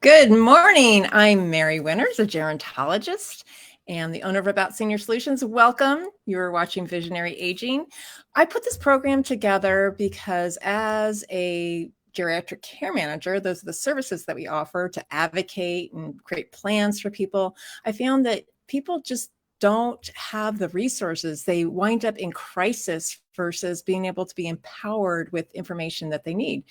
Good morning. I'm Mary Winters, a gerontologist and the owner of About Senior Solutions. Welcome. You're watching Visionary Aging. I put this program together because as a geriatric care manager, those are the services that we offer to advocate and create plans for people. I found that people just don't have the resources. They wind up in crisis versus being able to be empowered with information that they need.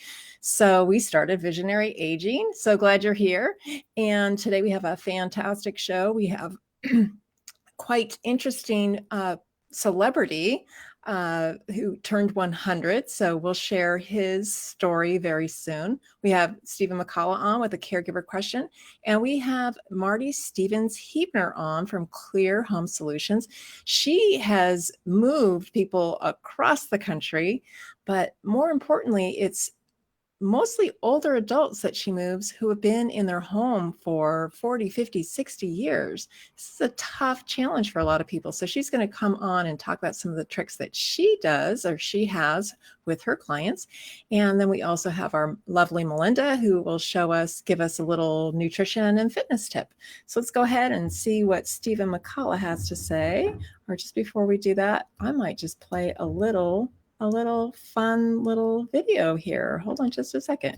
So we started Visionary Aging. So glad you're here. And today we have a fantastic show. We have quite interesting celebrity who turned 100. So we'll share his story very soon. We have Stephen McCullough on with a caregiver question. And we have Marty Stevens-Heebner on from Clear Home Solutions. She has moved people across the country, but more importantly, it's mostly older adults that she moves who have been in their home for 40, 50, 60 years. This is a tough challenge for a lot of people. So she's going to come on and talk about some of the tricks that she does or she has with her clients. And then we also have our lovely Melinda who will give us a little nutrition and fitness tip. So let's go ahead and see what Stephen McCullough has to say. Or just before we do that, I might just play a little fun little video here. Hold on just a second.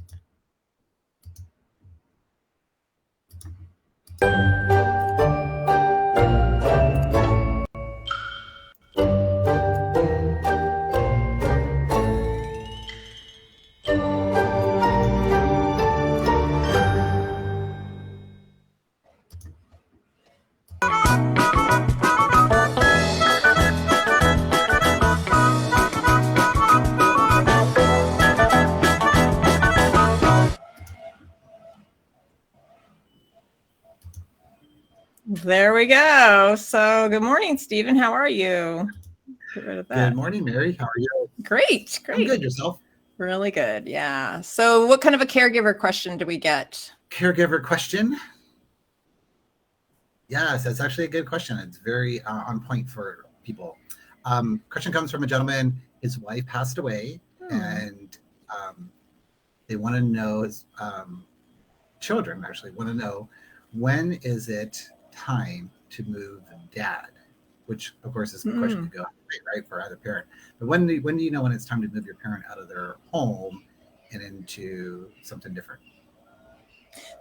There we go. So good morning, Stephen. How are you? Get rid of that. Good morning, Mary. How are you? Great. I'm good. Yourself? Really good. Yeah. So what kind of a caregiver question do we get? Caregiver question? Yes, that's actually a good question. It's very on point for people. Question comes from a gentleman. His wife passed away, and they want to know, his children actually want to know, when is it time to move dad? Which, of course, is a question to go right for either parent. But when do you know when it's time to move your parent out of their home and into something different?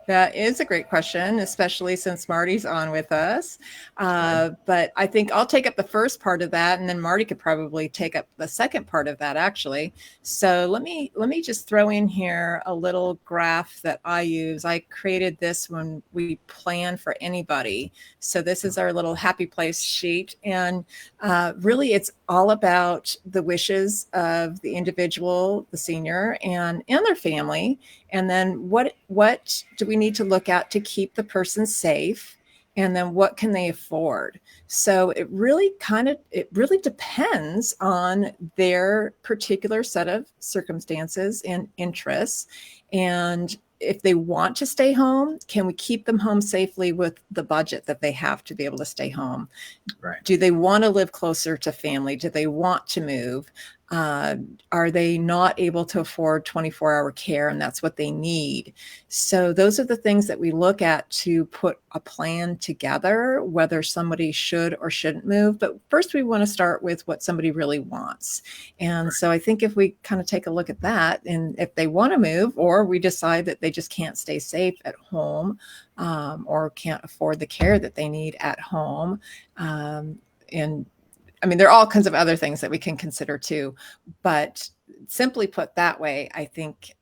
That is a great question, especially since Marty's on with us. But I think I'll take up the first part of that, and then Marty could probably take up the second part of that, actually. So let me just throw in here a little graph that I use. I created this when we plan for anybody. So this is our little happy place sheet. And really, it's all about the wishes of the individual, the senior, and their family. And then what do we need to look at to keep the person safe? And then what can they afford? So it really depends on their particular set of circumstances and interests. And if they want to stay home, can we keep them home safely with the budget that they have to be able to stay home? Right. Do they want to live closer to family? Do they want to move? Are they not able to afford 24-hour care and that's what they need? So those are the things that we look at to put a plan together, whether somebody should or shouldn't move. But first we want to start with what somebody really wants. And so I think if we kind of take a look at that, and if they want to move, or we decide that they just can't stay safe at home, or can't afford the care that they need at home, and I mean, there are all kinds of other things that we can consider too, but simply put that way, I think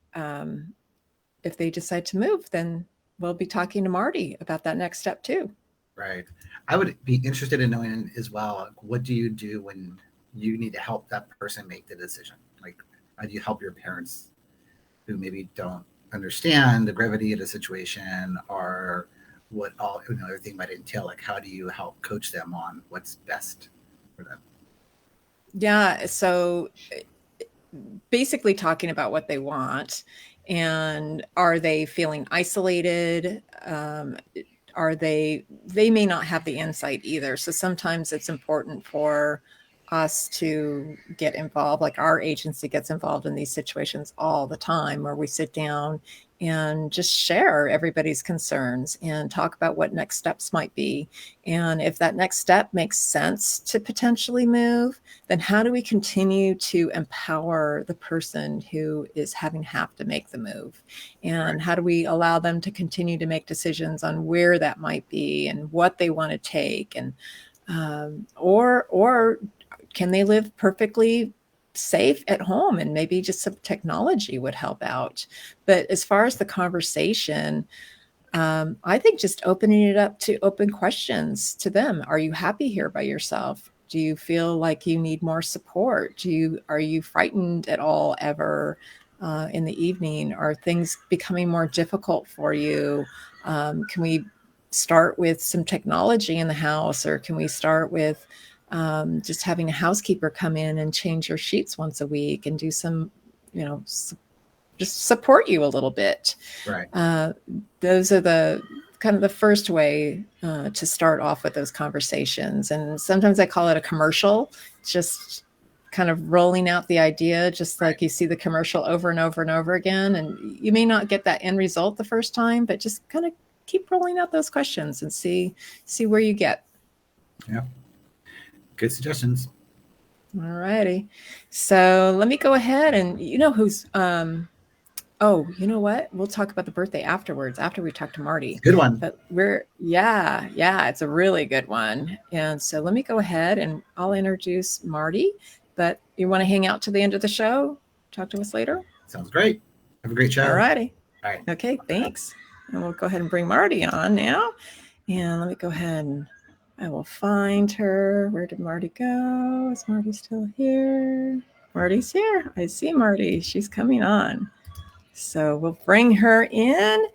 if they decide to move, then we'll be talking to Marty about that next step too. Right. I would be interested in knowing as well, what do you do when you need to help that person make the decision? Like, how do you help your parents who maybe don't understand the gravity of the situation, or what everything might entail? Like, how do you help coach them on what's best for them? Yeah. So basically talking about what they want, and are they feeling isolated? They may not have the insight either. So sometimes it's important for us to get involved. Like our agency gets involved in these situations all the time, where we sit down and just share everybody's concerns and talk about what next steps might be. And if that next step makes sense to potentially move, then how do we continue to empower the person who is having have to make the move? And how do we allow them to continue to make decisions on where that might be and what they want to take? And or can they live perfectly safe at home, and maybe just some technology would help out. But as far as the conversation, I think just opening it up to open questions to them. Are you happy here by yourself? Do you feel like you need more support? Are you frightened at all ever in the evening? Are things becoming more difficult for you? Can we start with some technology in the house, or can we start with just having a housekeeper come in and change your sheets once a week and do some, just support you a little bit. Right. Those are the kind of the first way to start off with those conversations. And sometimes I call it a commercial, just kind of rolling out the idea, just like you see the commercial over and over and over again. And you may not get that end result the first time, but just kind of keep rolling out those questions and see where you get. Yeah. Good suggestions. All righty. So let me go ahead and who's oh, you know what? We'll talk about the birthday afterwards, after we talk to Marty. Good one. But yeah, it's a really good one. And so let me go ahead and I'll introduce Marty, but you want to hang out to the end of the show? Talk to us later? Sounds great. Have a great show. All righty. All right. Okay, thanks. And we'll go ahead and bring Marty on now. And let me go ahead and I will find her. Where did Marty go? Is Marty still here? Marty's here. I see Marty. She's coming on. So we'll bring her in.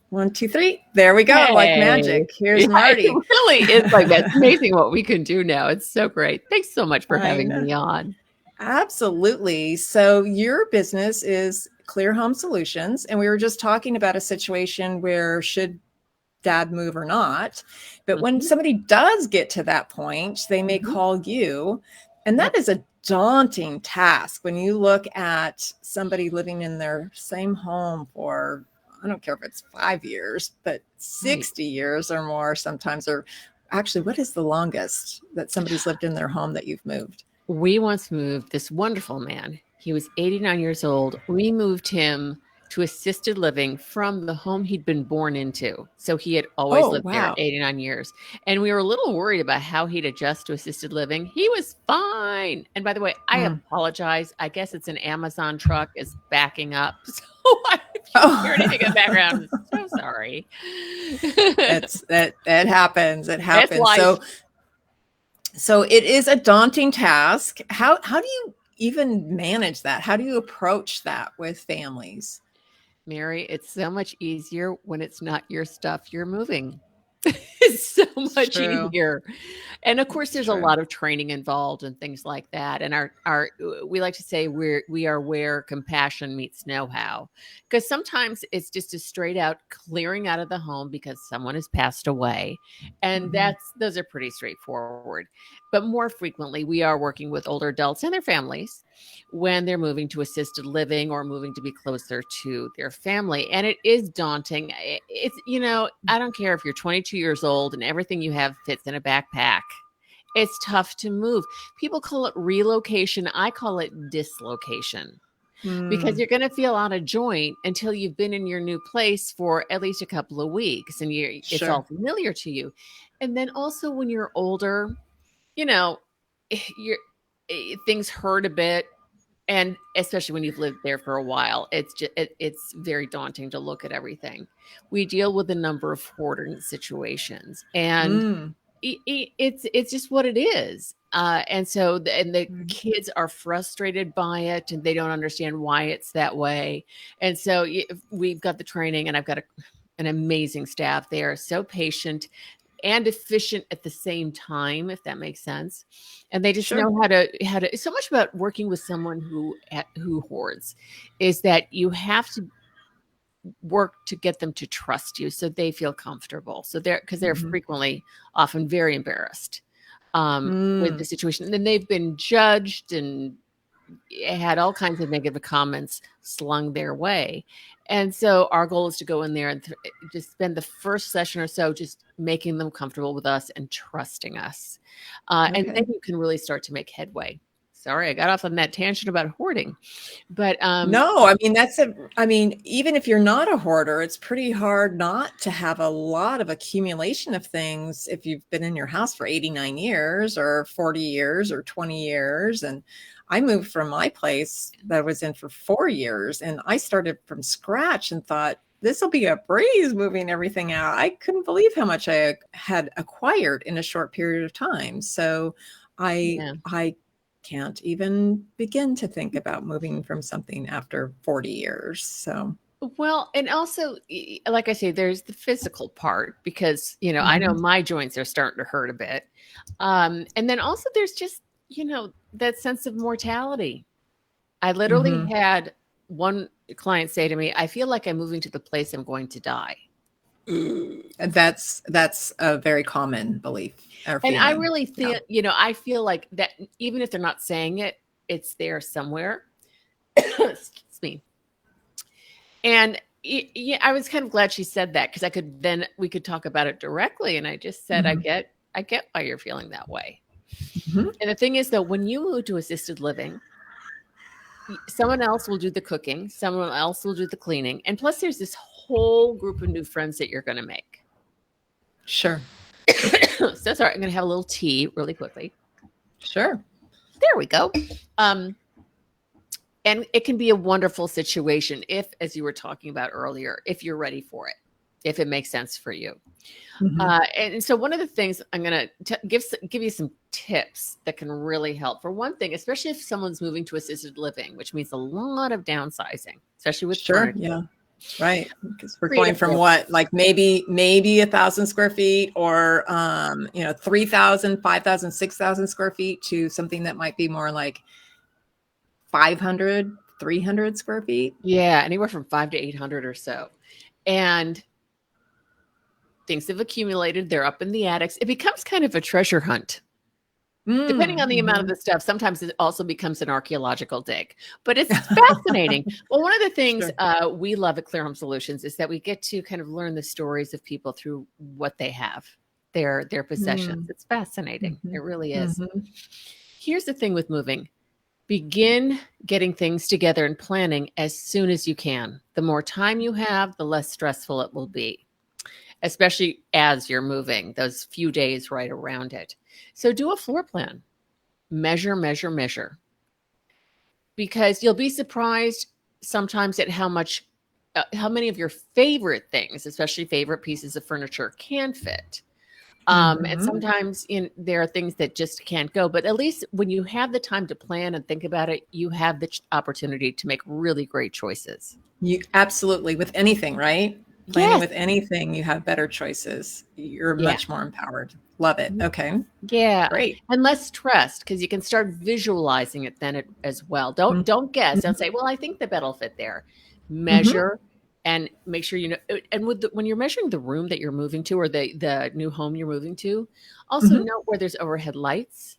1, 2, 3. There we go. Hey. Like magic. Here's Marty. It really is like that's amazing what we can do now. It's so great. Thanks so much for having me on. Absolutely. So your business is Clear Home Solutions. And we were just talking about a situation where should dad move or not. But when somebody does get to that point, they may call you. And that is a daunting task when you look at somebody living in their same home for, I don't care if it's 5 years, but 60 years or more sometimes. Or actually, what is the longest that somebody's lived in their home that you've moved? We once moved this wonderful man. He was 89 years old. We moved him to assisted living from the home he'd been born into. So he had always lived there 89 years. And we were a little worried about how he'd adjust to assisted living. He was fine. And by the way, I apologize. I guess it's an Amazon truck is backing up. So if you hear anything in the background, I'm so sorry. That happens. It happens. So it is a daunting task. How do you even manage that? How do you approach that with families? Mary, it's so much easier when it's not your stuff you're moving. It's so much easier. And of course, there's a lot of training involved and things like that. And we like to say we are where compassion meets know-how, because sometimes it's just a straight out clearing out of the home because someone has passed away. And those are pretty straightforward. But more frequently, we are working with older adults and their families when they're moving to assisted living or moving to be closer to their family. And it is daunting. It's, I don't care if you're 22 years old and everything you have fits in a backpack. It's tough to move. People call it relocation. I call it dislocation. Because you're going to feel out of joint until you've been in your new place for at least a couple of weeks and it's all familiar to you. And then also when you're older, things hurt a bit. And especially when you've lived there for a while, it's very daunting to look at everything. We deal with a number of hoarding situations, and it's just what it is. And so the kids are frustrated by it, and they don't understand why it's that way. And so we've got the training, and I've got an amazing staff there, so patient and efficient at the same time, if that makes sense. And they just know how to, so much about working with someone who hoards is that you have to work to get them to trust you so they feel comfortable. So because they're frequently often very embarrassed with the situation. And then they've been judged and had all kinds of negative comments slung their way. And so our goal is to go in there and just spend the first session or so just making them comfortable with us and trusting us. And then you can really start to make headway. Sorry, I got off on that tangent about hoarding. But no, I mean, even if you're not a hoarder, it's pretty hard not to have a lot of accumulation of things if you've been in your house for 89 years or 40 years or 20 years. And I moved from my place that I was in for 4 years, and I started from scratch and thought, this will be a breeze moving everything out. I couldn't believe how much I had acquired in a short period of time. So I can't even begin to think about moving from something after 40 years. So, well, and also, like I say, there's the physical part because, I know my joints are starting to hurt a bit. And then also there's just, that sense of mortality. I literally had one client say to me, I feel like I'm moving to the place I'm going to die. That's a very common belief. And I really feel, I feel like that even if they're not saying it, it's there somewhere. Excuse me. And I was kind of glad she said that because we could talk about it directly. And I just said, I get why you're feeling that way. And the thing is, though, when you move to assisted living, someone else will do the cooking, someone else will do the cleaning. And plus there's this whole group of new friends that you're going to make. Sure. So sorry, I'm going to have a little tea really quickly. Sure. There we go. And it can be a wonderful situation if, as you were talking about earlier, if you're ready for it, if it makes sense for you. And so one of the things I'm going to give you some tips that can really help. For one thing, especially if someone's moving to assisted living, which means a lot of downsizing, especially with furniture. Yeah. Right. Because we're going from what, like maybe 1,000 square feet or, 3,000, 5,000, 6,000 square feet to something that might be more like 500, 300 square feet. Yeah. Anywhere from 500 to 800 or so. And things have accumulated. They're up in the attics. It becomes kind of a treasure hunt. Depending on the amount of the stuff, sometimes it also becomes an archaeological dig, but it's fascinating. Well, one of the things we love at Clear Home Solutions is that we get to kind of learn the stories of people through what they have, their possessions. It's fascinating. It really is. Here's the thing with moving. Begin getting things together and planning as soon as you can. The more time you have, the less stressful it will be, especially as you're moving, those few days right around it. So do a floor plan, measure, because you'll be surprised sometimes at how many of your favorite things, especially favorite pieces of furniture, can fit. And sometimes there are things that just can't go, but at least when you have the time to plan and think about it, you have the opportunity to make really great choices. You absolutely, with anything, right? Planning with anything, you have better choices. You're much more empowered. Love it. Okay. Yeah. Great. And less stressed because you can start visualizing it then as well. Don't guess. Don't say, well, I think the bed will fit there. Measure and make sure you know. And when you're measuring the room that you're moving to or the new home you're moving to, also note where there's overhead lights.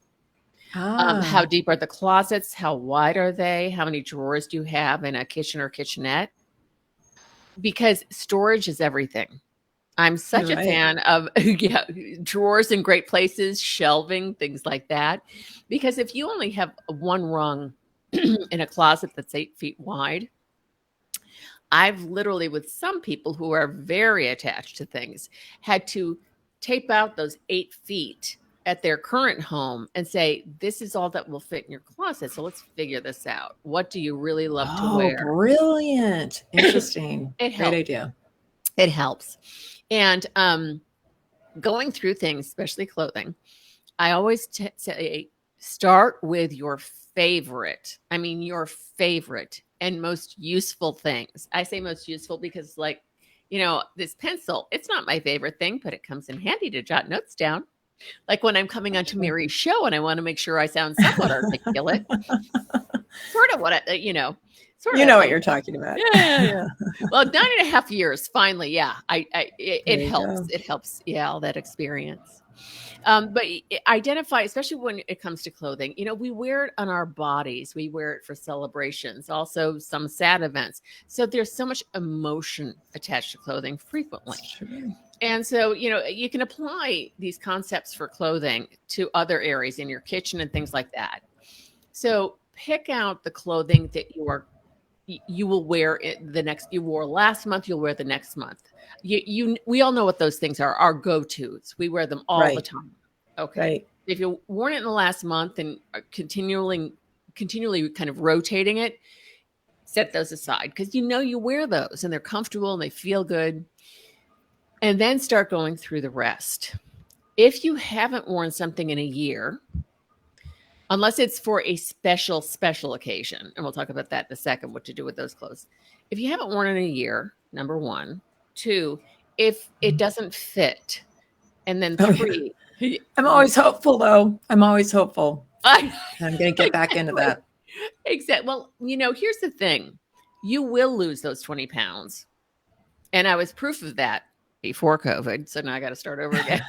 How deep are the closets? How wide are they? How many drawers do you have in a kitchen or kitchenette? Because storage is everything. I'm such a fan of drawers in great places, shelving, things like that. Because if you only have one rung in a closet that's 8 feet wide, I've literally, with some people who are very attached to things, had to tape out those 8 feet at their current home and say, this is all that will fit in your closet. So let's figure this out. What do you really love to wear? Brilliant. Interesting. Great idea. It helps. And going through things, especially clothing, I always say, start with your favorite. I mean, your favorite and most useful things. I say most useful because this pencil, it's not my favorite thing, but it comes in handy to jot notes down. Like when I'm coming onto Mary's show and I want to make sure I sound somewhat articulate, sort of what what you're talking about. Yeah. Well, 9.5 years, finally. Yeah. It helps. Go. It helps. Yeah. All that experience. But identify, especially when it comes to clothing, we wear it on our bodies. We wear it for celebrations, also some sad events. So there's so much emotion attached to clothing frequently. And so, you can apply these concepts for clothing to other areas in your kitchen and things like that. So pick out the clothing that you will wear you wore last month, you'll wear the next month. We all know what those things are, our go-tos. We wear them all the time. Okay. Right. If you worn it in the last month and are continually kind of rotating it, set those aside because you wear those and they're comfortable and they feel good. And then start going through the rest. If you haven't worn something in a year, unless it's for a special occasion, and we'll talk about that in a second, what to do with those clothes. If you haven't worn it in a year, number one. Two, if it doesn't fit. And then three. I'm always hopeful, though. I'm always hopeful. I'm going to get back into that. Exactly. Well, here's the thing. You will lose those 20 pounds. And I was proof of that before COVID. So now I got to start over again.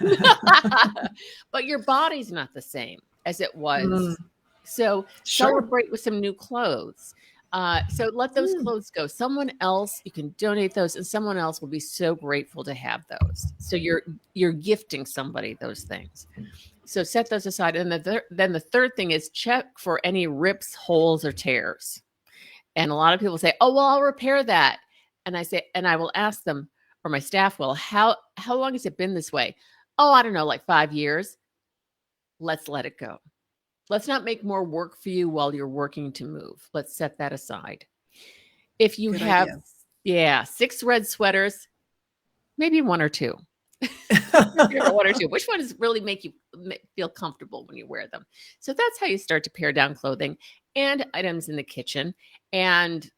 But your body's not the same as it was. So celebrate with some new clothes. So let those clothes go. Someone else, you can donate those, and someone else will be so grateful to have those. So you're gifting somebody those things. So set those aside. And then the third thing is check for any rips, holes, or tears. And a lot of people say, "Oh, well, I'll repair that." And I will ask them, or my staff will, how long has it been this way? Oh, I don't know, like 5 years. Let's let it go. Let's not make more work for you while you're working to move. Let's set that aside. If you have, 6 red sweaters, maybe 1 or 2. 1 or 2. Which ones really make you feel comfortable when you wear them? So that's how you start to pare down clothing and items in the kitchen. And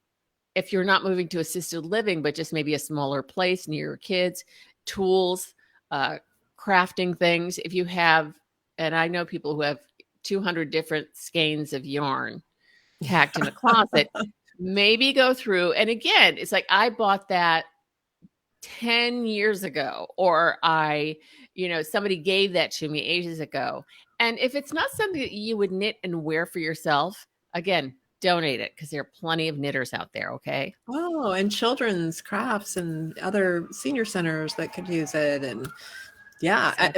if you're not moving to assisted living, but just maybe a smaller place near your kids, tools, crafting things. If you have, and I know people who have 200 different skeins of yarn packed in a closet, maybe go through. And again, it's like, I bought that 10 years ago, or somebody gave that to me ages ago. And if it's not something that you would knit and wear for yourself, again, donate it because there are plenty of knitters out there. Okay. Oh, and children's crafts and other senior centers that could use it. And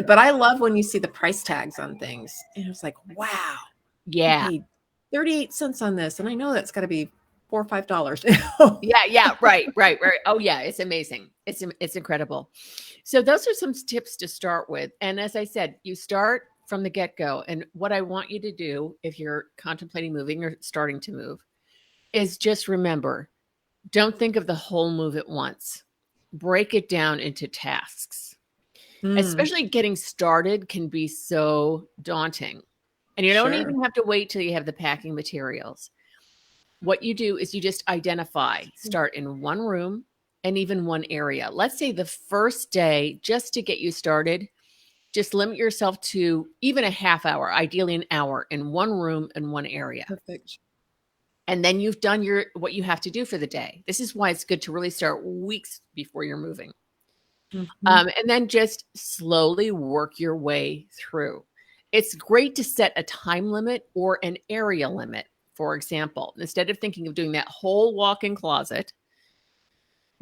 but I love when you see the price tags on things. And it's like, wow. Yeah. 38 cents on this. And I know that's got to be $4 or $5. Yeah. Right. Oh yeah. It's amazing. It's incredible. So those are some tips to start with. And as I said, you start from the get-go. And what I want you to do if you're contemplating moving or starting to move is just remember, don't think of the whole move at once. Break it down into tasks. Especially getting started can be so daunting. And you don't even have to wait till you have the packing materials. What you do is you just identify, start in one room and even one area. Let's say the first day, just to get you started, just limit yourself to even a half hour, ideally an hour, in one room and one area. Perfect. And then you've done what you have to do for the day. This is why it's good to really start weeks before you're moving. And then just slowly work your way through. It's great to set a time limit or an area limit. For example, instead of thinking of doing that whole walk-in closet,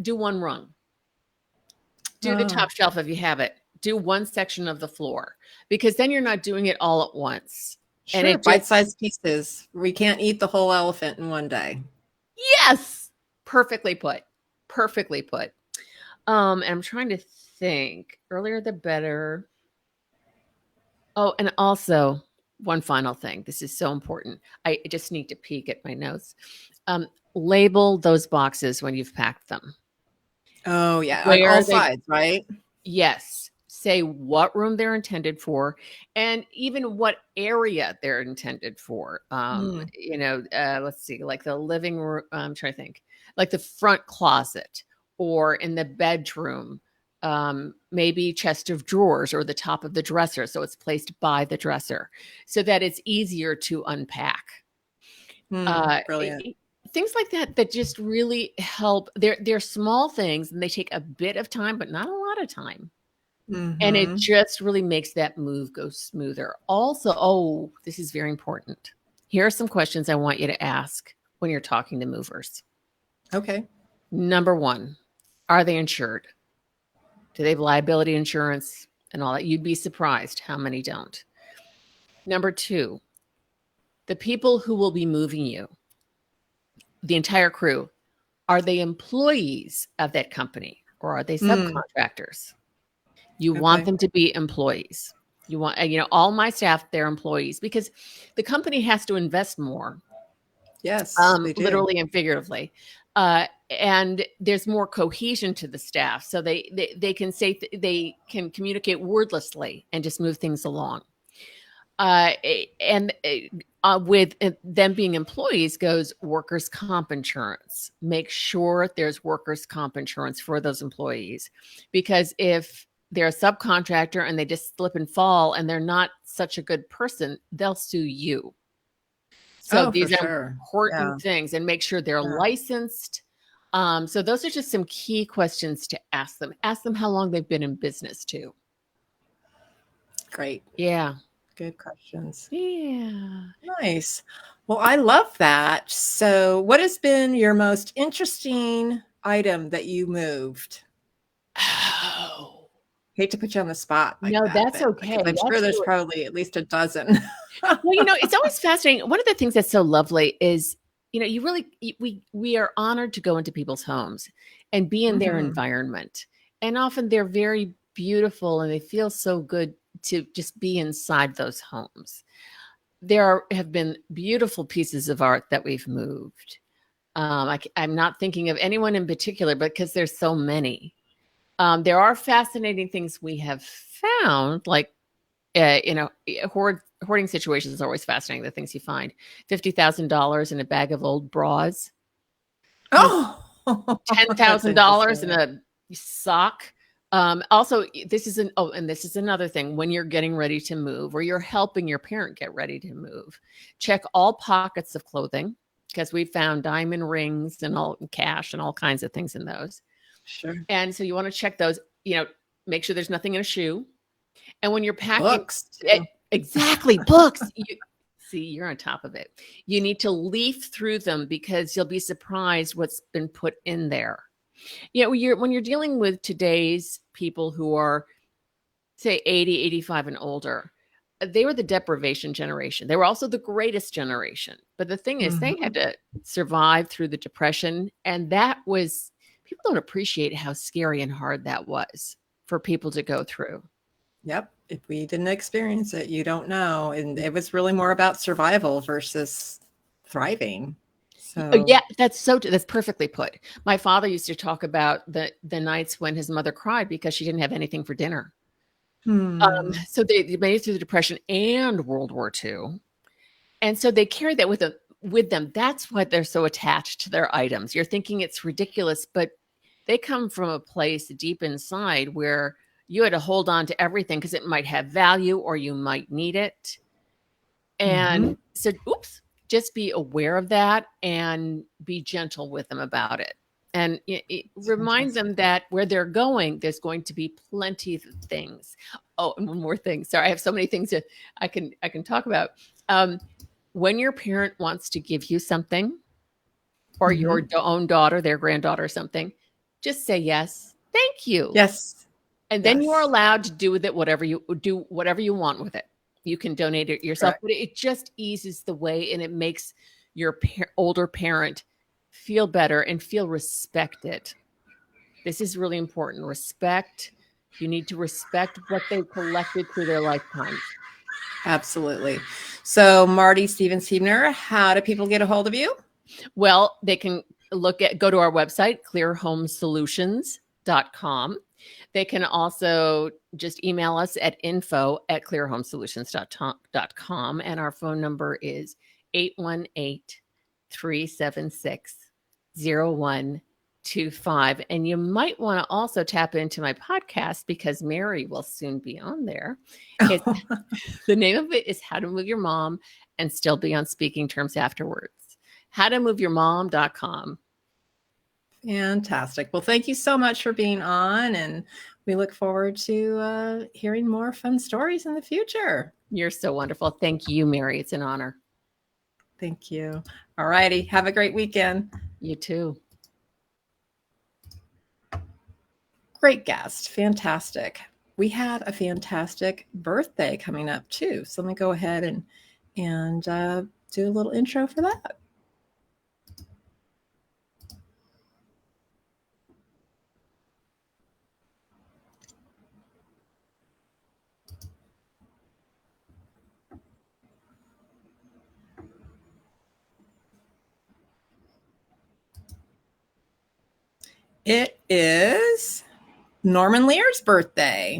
do one rung. Do the top shelf if you have it. Do one section of the floor, because then you're not doing it all at once. Sure, and bite-sized pieces. We can't eat the whole elephant in one day. Yes. Perfectly put. And I'm trying to think. Earlier the better. Oh, and also one final thing. This is so important. I just need to peek at my notes. Label those boxes when you've packed them. Oh, yeah. On all sides, right? Yes. Say what room they're intended for and even what area they're intended for. Let's see, like the living room. I'm trying to think, like the front closet or in the bedroom, maybe chest of drawers or the top of the dresser. So it's placed by the dresser so that it's easier to unpack. Brilliant. Things like that just really help. They're small things and they take a bit of time, but not a lot of time. And it just really makes that move go smoother. Also, this is very important. Here are some questions I want you to ask when you're talking to movers. Okay. Number one, are they insured? Do they have liability insurance and all that? You'd be surprised how many don't. Number two, the people who will be moving you, the entire crew, are they employees of that company or are they subcontractors? You want them to be employees. You want, all my staff, they're employees because the company has to invest more. Yes, they do. Literally and figuratively. And there's more cohesion to the staff. So they can say, they can communicate wordlessly and just move things along. With them being employees goes workers' comp insurance. Make sure there's workers' comp insurance for those employees, because if they're a subcontractor and they just slip and fall and they're not such a good person, they'll sue you. So these are important things, and make sure they're licensed. So those are just some key questions to ask them. Ask them how long they've been in business too. Great. Yeah. Good questions. Yeah. Nice. Well, I love that. So what has been your most interesting item that you moved? Oh. Hate to put you on the spot. No, that's okay. I'm sure there's probably at least a dozen. Well, it's always fascinating. One of the things that's so lovely is, we are honored to go into people's homes and be in their environment. And often they're very beautiful and they feel so good to just be inside those homes. There have been beautiful pieces of art that we've moved. I'm not thinking of anyone in particular, but because there's so many. There are fascinating things we have found, like, hoarding situations is always fascinating. The things you find: $50,000 in a bag of old bras. Oh, $10,000 in a sock. Also, this is another thing. When you're getting ready to move, or you're helping your parent get ready to move, check all pockets of clothing, because we found diamond rings and all cash and all kinds of things in those. Sure. And so you want to check those, make sure there's nothing in a shoe. And when you're packing, books, exactly, books. You're on top of it. You need to leaf through them, because you'll be surprised what's been put in there. When you're dealing with today's people who are, say, 80, 85 and older, they were the deprivation generation. They were also the greatest generation. But the thing is, they had to survive through the Depression. And people don't appreciate how scary and hard that was for people to go through. Yep. If we didn't experience it, you don't know. And it was really more about survival versus thriving. So yeah, that's perfectly put. My father used to talk about the nights when his mother cried because she didn't have anything for dinner. So they made it through the Depression and World War II. And so they carried that with them. That's why they're so attached to their items. You're thinking it's ridiculous, but they come from a place deep inside where you had to hold on to everything because it might have value or you might need it. And so, just be aware of that and be gentle with them about it. And it reminds them that where they're going, there's going to be plenty of things. Oh, and one more thing. Sorry, I have so many things that I can talk about. When your parent wants to give you something, or your own daughter, their granddaughter, something, just say yes. Thank you. Yes. And then you are allowed to do with it whatever you want with it. You can donate it yourself, but it just eases the way, and it makes your older parent feel better and feel respected. This is really important. Respect. You need to respect what they've collected through their lifetime. Absolutely. So, Marty Stevens-Heebner, how do people get a hold of you? Well, they can go to our website, clearhomesolutions.com. They can also just email us at info@clearhomesolutions.com. And our phone number is 818-376-0125. And you might want to also tap into my podcast, because Mary will soon be on there. The name of it is How to Move Your Mom and Still Be on Speaking Terms Afterwards. HowToMoveYourMom.com. Fantastic. Well, thank you so much for being on, and we look forward to hearing more fun stories in the future. You're so wonderful. Thank you, Mary. It's an honor. Thank you. All righty. Have a great weekend. You too. Great guest. Fantastic. We had a fantastic birthday coming up too. So let me go ahead and do a little intro for that. It is Norman Lear's birthday.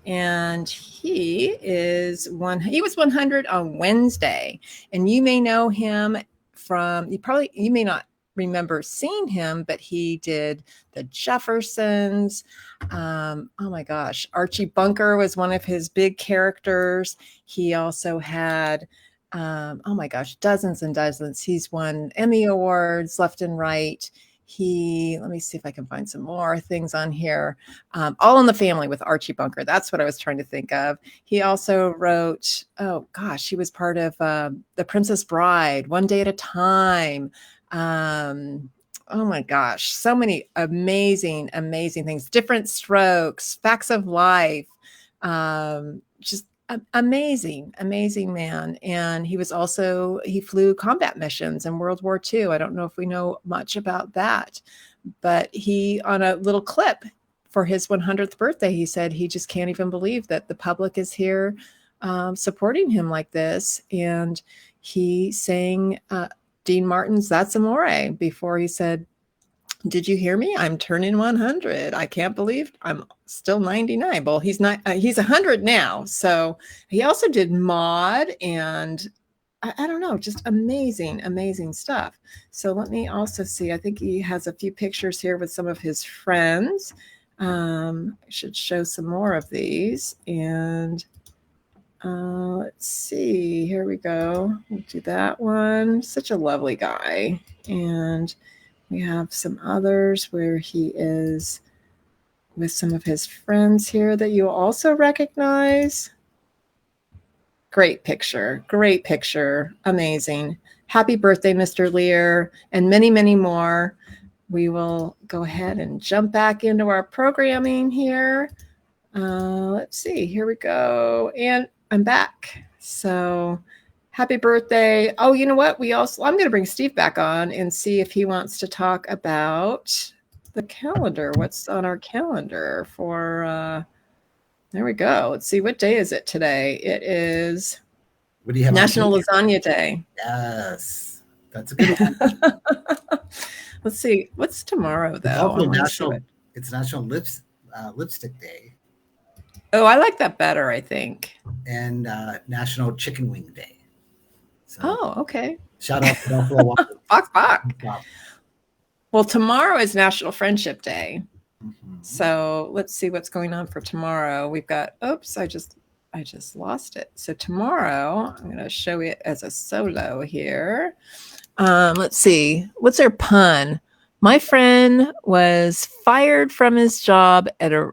And he was 100 on Wednesday. And you may know him from, you may not remember seeing him, but he did the Jeffersons. Oh my gosh. Archie Bunker was one of his big characters. He also had, oh my gosh, dozens and dozens. He's won Emmy Awards left and right. Let me see if I can find some more things on here. All in the Family with Archie Bunker. That's what I was trying to think of. He also wrote, oh gosh, he was part of The Princess Bride, One Day at a Time. Oh my gosh, so many amazing, amazing things. Different Strokes, Facts of Life. Just amazing man. And he flew combat missions in World War II. I don't know if we know much about that, but he, on a little clip for his 100th birthday, he said he just can't even believe that the public is here supporting him like this. And he sang Dean Martin's That's Amore before he said, "Did you hear me? I'm turning 100. I can't believe I'm still 99." Well, he's not. He's 100 now. So he also did Maude, and I don't know, just amazing, amazing stuff. So let me also see. I think he has a few pictures here with some of his friends. I should show some more of these. And let's see. Here we go. We'll do that one. Such a lovely guy. And we have some others where he is with some of his friends here that you'll also recognize. Great picture. Great picture. Amazing. Happy birthday, Mr. Lear, and many, many more. We will go ahead and jump back into our programming here. Let's see. Here we go. And I'm back. So happy birthday. Oh, you know what? I'm going to bring Steve back on and see if he wants to talk about the calendar. What's on our calendar for, there we go. Let's see. What day is it today? It is what do you have National Lasagna Day. Yes. That's a good one. Let's see. What's tomorrow, though? It's National Lipstick Day. Oh, I like that better, I think. And National Chicken Wing Day. So, okay. Shout out to Buffalo Wild Bok. Well, tomorrow is National Friendship Day. Mm-hmm. So let's see what's going on for tomorrow. We've got, oops, I just lost it. So tomorrow, I'm going to show it as a solo here. Let's see. What's their pun? My friend was fired from his job at a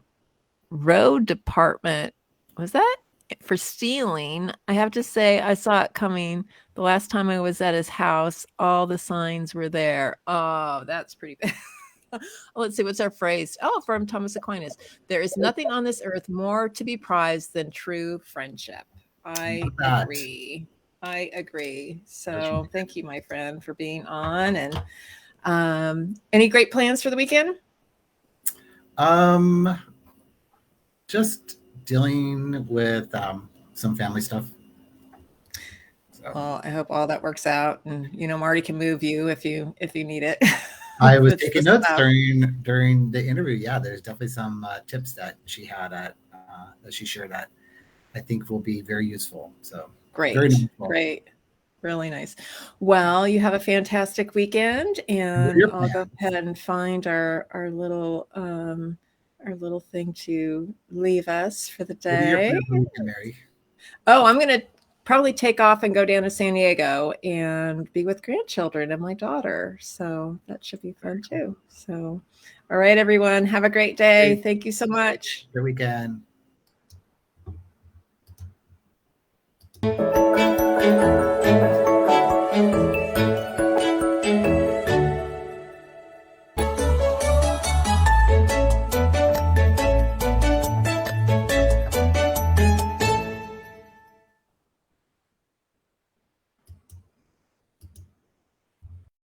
road department. Was that for stealing? I have to say, I saw it coming. The last time I was at his house, all the signs were there. Oh, that's pretty bad. Let's see. What's our phrase? Oh, from Thomas Aquinas. There is nothing on this earth more to be prized than true friendship. I agree. So thank you, my friend, for being on. And any great plans for the weekend? Just dealing with some family stuff. So. Well, I hope all that works out, and Marty can move you if you need it. I was taking notes during the interview. Yeah, there's definitely some tips that she had that she shared that I think will be very useful. So great, really nice. Well, you have a fantastic weekend, and I'll go ahead and find our little thing to leave us for the day. Mary? Oh, I'm gonna probably take off and go down to San Diego and be with grandchildren and my daughter. So that should be fun too. So, all right, everyone, have a great day. Thank you so much. Good weekend.